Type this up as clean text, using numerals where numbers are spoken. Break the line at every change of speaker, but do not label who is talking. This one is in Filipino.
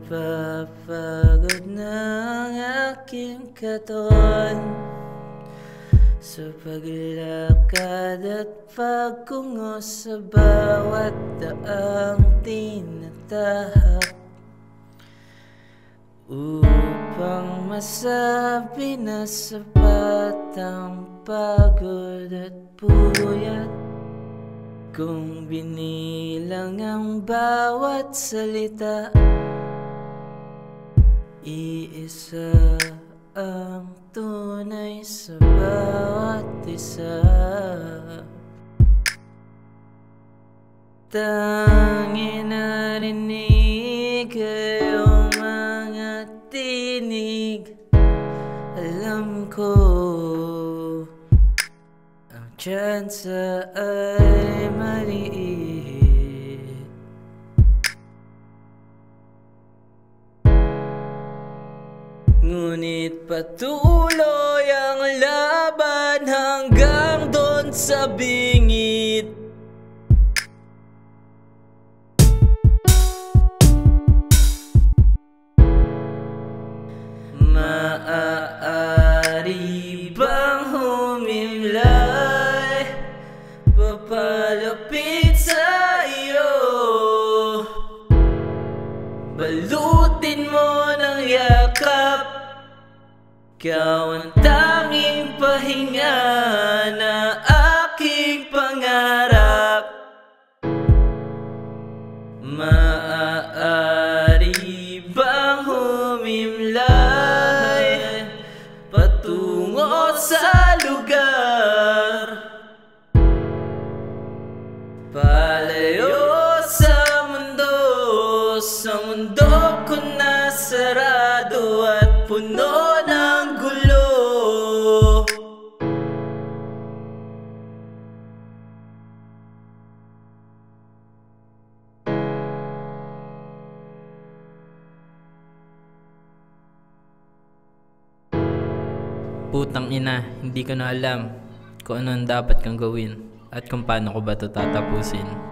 Napapagod na ang aking katawan sa paglakad at pagkungo sa bawat daang tinatahak, upang masabi na sapat ang pagod at puyat. Kung binilang ang bawat salita, iisa ang tunay sa bawat isa. Tanging narinig iyong mga tinig. Alam ko ang tsansa ay maliit, ngunit patuloy ang laban hanggang doon sa bingit. Maaari bang humimlay, papalapit sa iyo, balutin mo ng yakap, ikaw ang tanging pahinga na aking pangarap. Maaari bang humimlay patungo sa lugar palayo sa mundo ko na sarado at puno ng gulo.
Putang ina, hindi ko na alam kung ano ang dapat kong gawin at kung paano ko ba ito tatapusin.